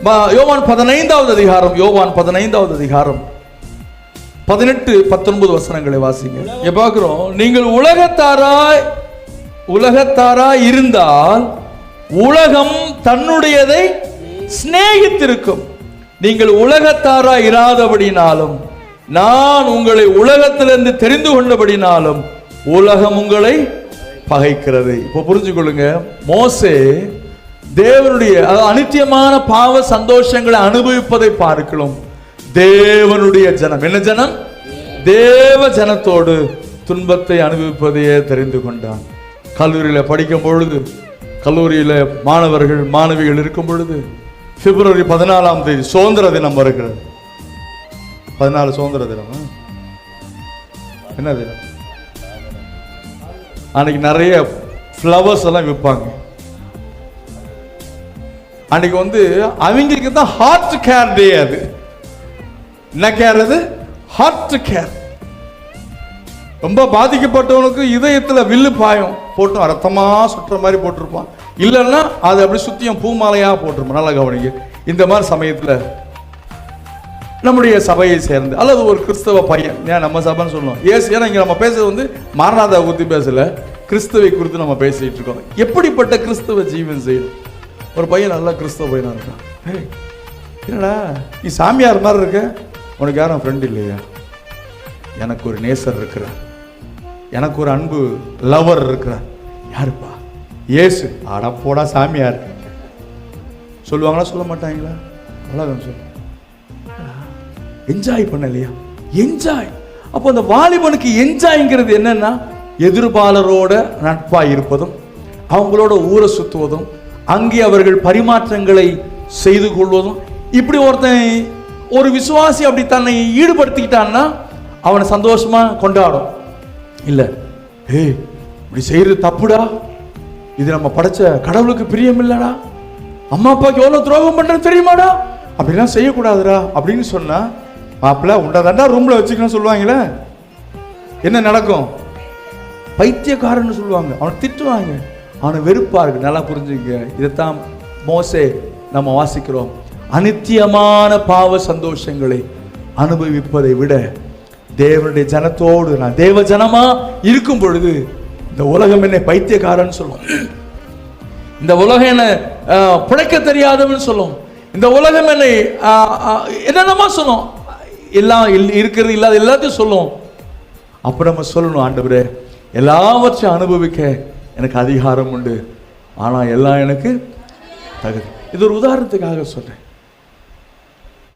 யோவான் 15வது அதிகாரம், யோவான் 15வது அதிகாரம் 18-19 வசனங்களை வாசிங்க. பார்க்கிறோம், நீங்கள் உலகத்தாராய் இருந்தால் உலகம் தன்னுடையதை சிநேகித்திருக்கும். நீங்கள் உலகத்தாராய் இராதபடினாலும் நான் உங்களை உலகத்திலிருந்து தெரிந்து கொண்டபடினாலும் உலகம் உங்களை பகைக்கிறது. இப்போ புரிஞ்சுக்கொள்ளுங்க, மோசே தேவனுடைய அனித்தியமான பாவ சந்தோஷங்களை அனுபவிப்பதை பார்க்கலாம். தேவனுடைய ஜனம், என்ன ஜனம்? தேவ ஜனத்தோடு துன்பத்தை அனுபவிப்பதையே தெரிந்து கொண்டான். கல்லூரியில படிக்கும் பொழுது, கல்லூரியில மாணவர்கள் மாணவிகள் இருக்கும் பொழுது, பிப்ரவரி 14ஆம் தேதி சுதந்திர தினம் வருகிறது. 14 சுதந்திர தினம். என்ன தினம்? அன்னைக்கு நிறைய ஃப்ளவர்ஸ் எல்லாம் விற்பாங்க. அன்னைக்கு அவங்களுக்கு தான் ஹார்ட் கேர் டே. அது என்ன கேர்? அது ஹார்ட் கேர். ரொம்ப பாதிக்கப்பட்டவனுக்கு இதயத்துல வில்லு பாயம் போட்டு ரத்தமா சுற்றுற மாதிரி போட்டிருப்பான். இல்லைன்னா அது அப்படி சுத்தியும் பூமாலையா போட்டிருப்பான். நல்லா கவனிங்க. இந்த மாதிரி சமயத்துல நம்முடைய சபையை சேர்ந்து அல்லது ஒரு கிறிஸ்தவ பையன், ஏன் நம்ம சபைன்னு சொல்லுவோம், ஏன்னா இங்க நம்ம பேசுறது மாரநாதா குறித்து பேசல, கிறிஸ்தவை குறித்து நம்ம பேசிட்டு இருக்கோம். எப்படிப்பட்ட கிறிஸ்தவ ஜீவன் செய்யணும்? ஒரு பையன் நல்லா கிறிஸ்தவ பையனா இருக்கான். என்னடா நீ சாமியார் மாதிரி இருக்க, உனக்கு யாரும் ஃப்ரெண்ட் இல்லையா? எனக்கு ஒரு நேசர் இருக்கிறார், எனக்கு ஒரு அன்பு லவர் இருக்கிறார். யாருப்பா? இயேசு. ஆடா போடா சாமியார் சொல்லுவாங்களா? சொல்ல மாட்டாங்களா? அவ்வளோதான் சொல்லு. என்ஜாய் பண்ணலையா? என்ஜாய். அப்போ அந்த வாலிபனுக்கு என்ஜாய்ங்கிறது என்னன்னா, எதிர்பாலரோட நட்பாய் இருப்பதும், அவங்களோட ஊரை சுத்துவதும், அங்கே அவர்கள் பரிமாற்றங்களை செய்து கொள்வதும். இப்படி ஒருத்தன் ஒரு விசுவாசி அப்படி தன்னை ஈடுபடுத்திக்கிட்டான்னா அவனை சந்தோஷமா கொண்டாடும். இல்ல, இப்படி செய்யறது தப்புடா, இது நம்ம படைச்ச கடவுளுக்கு பிரியம் இல்லடா, அம்மா அப்பாவுக்கு எவ்வளவு துரோகம் பண்றது தெரியுமாடா, அப்படிலாம் செய்யக்கூடாதுடா அப்படின்னு சொன்னா, மாப்பிள்ள உண்டதாண்டா ரூம்ல வச்சுக்கணும் சொல்லுவாங்களே. என்ன நடக்கும்? பைத்தியக்காரன்னு சொல்லுவாங்க, அவனை திட்டுவாங்க, அவனை வெறுப்பார்கள். நல்லா புரிஞ்சுங்க. இதைத்தான் மோசே நம்ம வாசிக்கிறோம். அனித்தியமான பாவ சந்தோஷங்களை அனுபவிப்பதை விட தேவனுடைய ஜனத்தோடு நான் தேவ ஜனமா இருக்கும் பொழுது இந்த உலகம் என்னை பைத்தியக்காரன்னு சொல்லும், இந்த உலகம் என்ன பிழைக்க தெரியாதவன்னு சொல்லும், இந்த உலகம் என்னை என்னென்னமா சொல்லும், எல்லாம் இருக்கிறது இல்லாத எல்லாத்தையும் சொல்லும். அப்ப நம்ம சொல்லணும், ஆண்டவரே எல்லாவற்றையும் அனுபவிக்க எனக்கு அதிகாரம் உண்டு, ஆனா எல்லாம் எனக்கு தகுதி. இது ஒரு உதாரணத்துக்காக சொல்றேன்.